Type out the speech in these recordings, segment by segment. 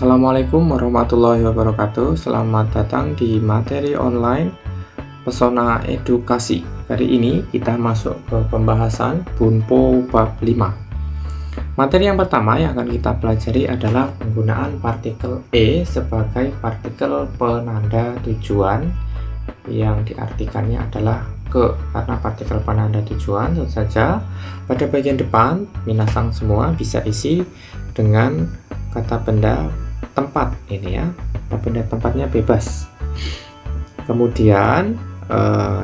Assalamualaikum warahmatullahi wabarakatuh. Selamat datang di materi online Pesona Edukasi. Hari ini kita masuk ke pembahasan Bunpo bab 5. Materi yang pertama yang akan kita pelajari adalah penggunaan partikel E sebagai partikel penanda tujuan, yang diartikannya adalah ke, karena partikel penanda tujuan. Tentu saja pada bagian depan minasang semua bisa isi dengan kata benda tempat ini ya, kata benda tempatnya bebas. Kemudian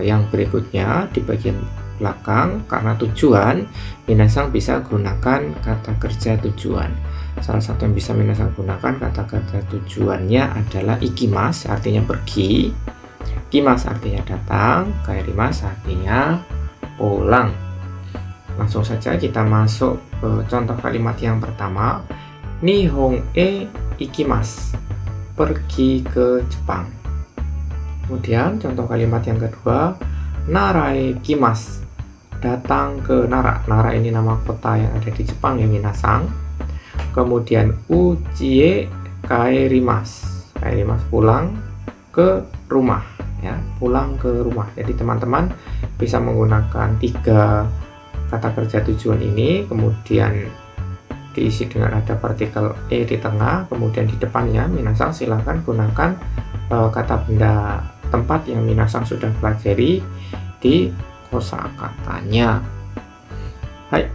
yang berikutnya di bagian belakang, karena tujuan, minasang bisa gunakan kata kerja tujuan. Salah satu yang bisa minasang gunakan kata kerja tujuannya adalah ikimas, artinya pergi, kimas artinya datang, kaerimas artinya pulang. Langsung saja kita masuk ke contoh kalimat yang pertama. Nihon e ikimasu, pergi ke Jepang. Kemudian contoh kalimat yang kedua, Nara e kimasu, datang ke Nara. Nara ini nama kota yang ada di Jepang ya minasang. Kemudian uchi e kaerimasu, kaerimasu pulang ke rumah ya, pulang ke rumah. Jadi teman-teman bisa menggunakan 3 kata kerja tujuan ini, kemudian diisi dengan ada partikel E di tengah, kemudian di depannya minasang silahkan gunakan kata benda tempat yang minasang sudah pelajari di kosakatanya. Hai.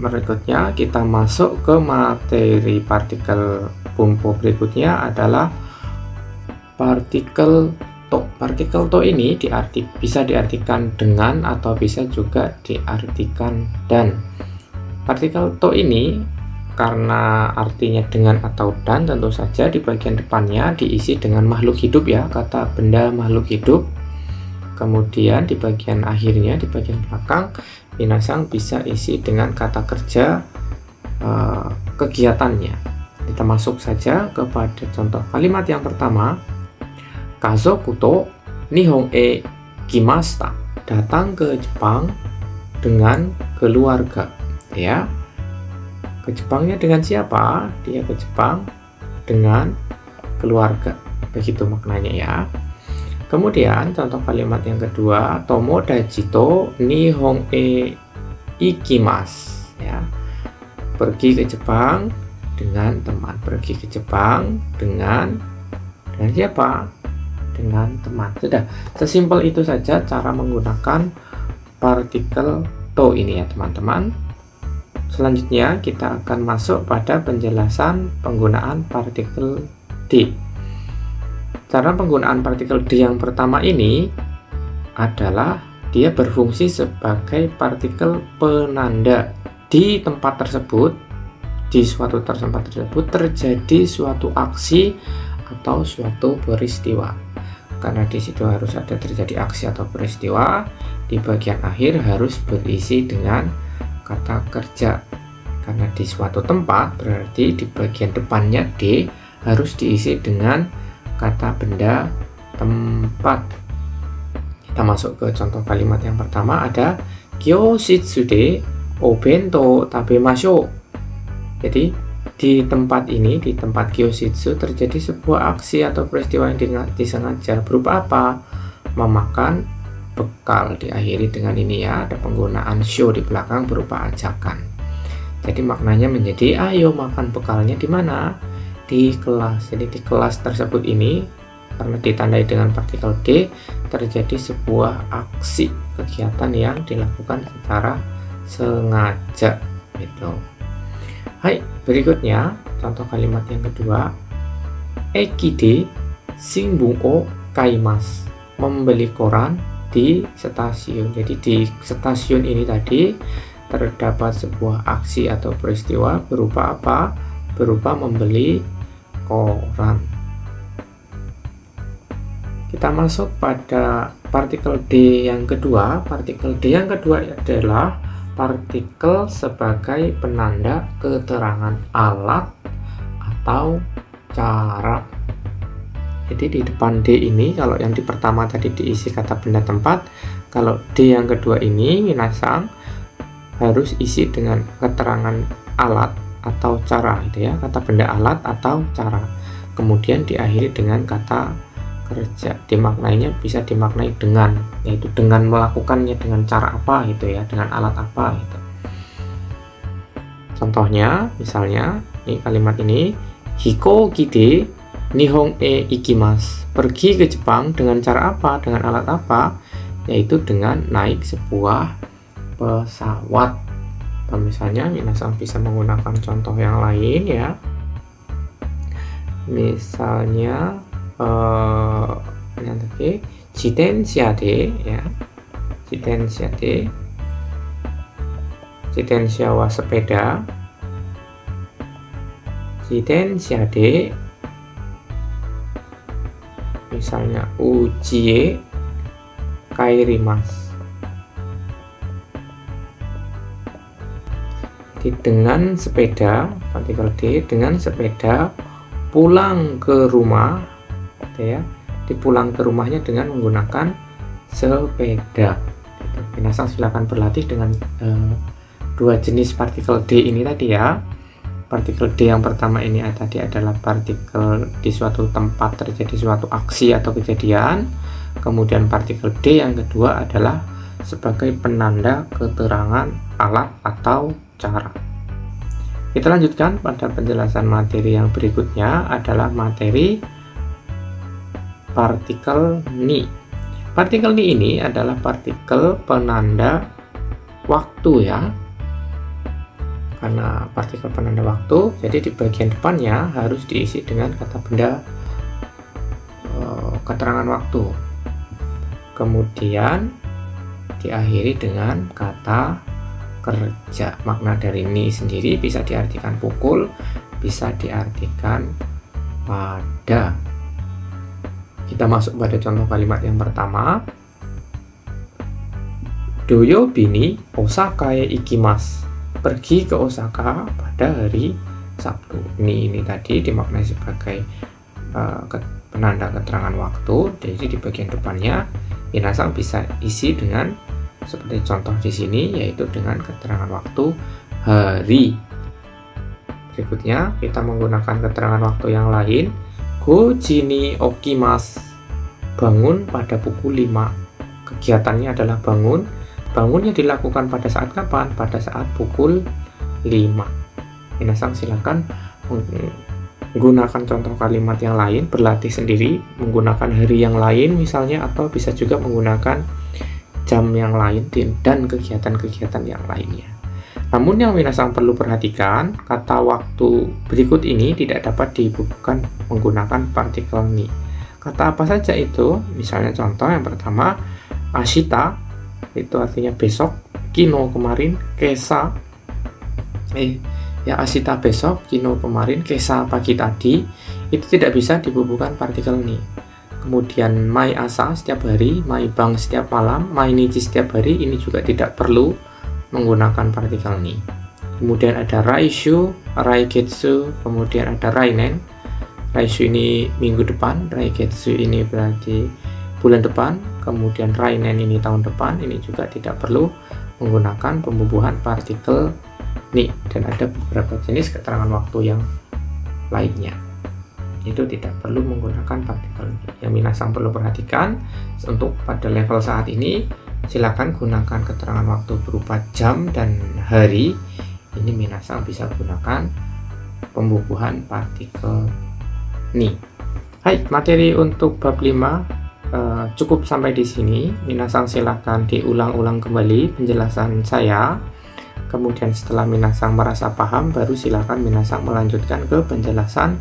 Berikutnya kita masuk ke materi partikel Bunpo berikutnya adalah partikel to. Partikel to ini bisa diartikan dengan atau bisa juga diartikan dan. Partikel to ini karena artinya dengan atau dan, tentu saja di bagian depannya diisi dengan makhluk hidup ya, kata benda makhluk hidup. Kemudian di bagian akhirnya, di bagian belakang, minasang bisa isi dengan kata kerja kegiatannya. Kita masuk saja kepada contoh kalimat yang pertama. Kazoku to Nihon e kimashita, datang ke Jepang dengan keluarga. Ya, ke Jepangnya dengan siapa? Dia ke Jepang dengan keluarga. Begitu maknanya ya. Kemudian contoh kalimat yang kedua, Tomodachi to Nihon e ikimasu, ya. Pergi ke Jepang dengan teman. Pergi ke Jepang dengan siapa? Dengan teman. Sudah, sesimpel itu saja cara menggunakan partikel to ini ya teman-teman. Selanjutnya kita akan masuk pada penjelasan penggunaan partikel D. Cara penggunaan partikel D yang pertama ini adalah dia berfungsi sebagai partikel penanda. Di tempat tersebut, di suatu tempat tersebut terjadi suatu aksi atau suatu peristiwa. Karena di situ harus ada terjadi aksi atau peristiwa, di bagian akhir harus berisi dengan kata kerja. Karena di suatu tempat berarti di bagian depannya D harus diisi dengan kata benda tempat. Kita masuk ke contoh kalimat yang pertama, ada Kyoshitsu de obento tabemashou. Jadi di tempat ini, di tempat Kyoshitsu terjadi sebuah aksi atau peristiwa yang disengaja. Berupa apa? Memakan bekal. Diakhiri dengan ini ya, ada penggunaan show di belakang berupa ajakan. Jadi maknanya menjadi ayo makan bekalnya di mana? Di kelas. Jadi di kelas tersebut ini karena ditandai dengan partikel D terjadi sebuah aksi kegiatan yang dilakukan secara sengaja gitu. Hai, berikutnya contoh kalimat yang kedua. Ekide shinbun o kaimasu, membeli koran di stasiun. Jadi di stasiun ini tadi terdapat sebuah aksi atau peristiwa berupa apa? Berupa membeli koran. Kita masuk pada partikel D yang kedua. Partikel D yang kedua adalah partikel sebagai penanda keterangan alat atau cara. Jadi di depan D ini, kalau yang di pertama tadi diisi kata benda tempat, kalau D yang kedua ini minasang harus isi dengan keterangan alat atau cara gitu ya, kata benda alat atau cara. Kemudian diakhiri dengan kata kerja. Dimaknainya bisa dimaknai dengan, yaitu dengan melakukannya dengan cara apa gitu ya, dengan alat apa gitu. Contohnya misalnya ini kalimat ini, Hiko kide nihong e ikimasu. Pergi ke Jepang dengan cara apa? Dengan alat apa? Yaitu dengan naik sebuah pesawat. Atau misalnya minasan bisa menggunakan contoh yang lain ya. Misalnya jitensha de ya. Jitensha wa sepeda. Jitensha de misalnya ujie kairimasu. Dengan sepeda, partikel D, dengan sepeda pulang ke rumah gitu ya. Dipulang ke rumahnya dengan menggunakan sepeda. Minasan silakan berlatih dengan dua jenis partikel D ini tadi ya. Partikel D yang pertama ini tadi adalah partikel di suatu tempat terjadi suatu aksi atau kejadian. Kemudian partikel D yang kedua adalah sebagai penanda keterangan alat atau cara. Kita lanjutkan pada penjelasan materi yang berikutnya adalah materi partikel ni. Partikel ni ini adalah partikel penanda waktu ya. Karena partikel penanda waktu, jadi di bagian depannya harus diisi dengan kata benda keterangan waktu. Kemudian diakhiri dengan kata kerja. Makna dari ni sendiri bisa diartikan pukul, bisa diartikan pada. Kita masuk pada contoh kalimat yang pertama. Doyobi ni Osaka e ikimasu. Pergi ke Osaka pada hari Sabtu. Ini tadi dimaknai sebagai penanda keterangan waktu. Jadi di bagian depannya minasan bisa isi dengan seperti contoh di sini, yaitu dengan keterangan waktu hari. Berikutnya kita menggunakan keterangan waktu yang lain. Goji ni okimasu. Bangun pada pukul 5. Kegiatannya adalah bangun. Bangunnya dilakukan pada saat kapan? Pada saat pukul 5. Minasan silakan menggunakan contoh kalimat yang lain, berlatih sendiri menggunakan hari yang lain misalnya, atau bisa juga menggunakan jam yang lain dan kegiatan-kegiatan yang lainnya. Namun yang minasan perlu perhatikan, kata waktu berikut ini tidak dapat dibubuhkan menggunakan partikel ni. Kata apa saja itu? Misalnya contoh yang pertama, ashita itu artinya besok, kino kemarin, kesa ashita besok, kino kemarin, kesa pagi tadi, itu tidak bisa dibubuhkan partikel ni. Kemudian mai asa setiap hari, mai bang setiap malam, mai nichi setiap hari, ini juga tidak perlu menggunakan partikel ni. Kemudian ada raishu, raigetsu, kemudian ada rainen. Raishu ini minggu depan, raigetsu ini berarti bulan depan, kemudian rainen ini tahun depan, ini juga tidak perlu menggunakan pembubuhan partikel ni. Dan ada beberapa jenis keterangan waktu yang lainnya, itu tidak perlu menggunakan partikel ni. Yang minasan perlu perhatikan untuk pada level saat ini, silakan gunakan keterangan waktu berupa jam dan hari. Ini minasan bisa gunakan pembubuhan partikel ni. Hai, materi untuk bab 5 cukup sampai di sini. Minasan silakan diulang-ulang kembali penjelasan saya. Kemudian setelah minasan merasa paham, baru silakan minasan melanjutkan ke penjelasan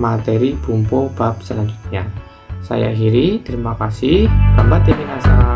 materi bumpo bab selanjutnya. Saya akhiri, terima kasih. Gambatte minasan.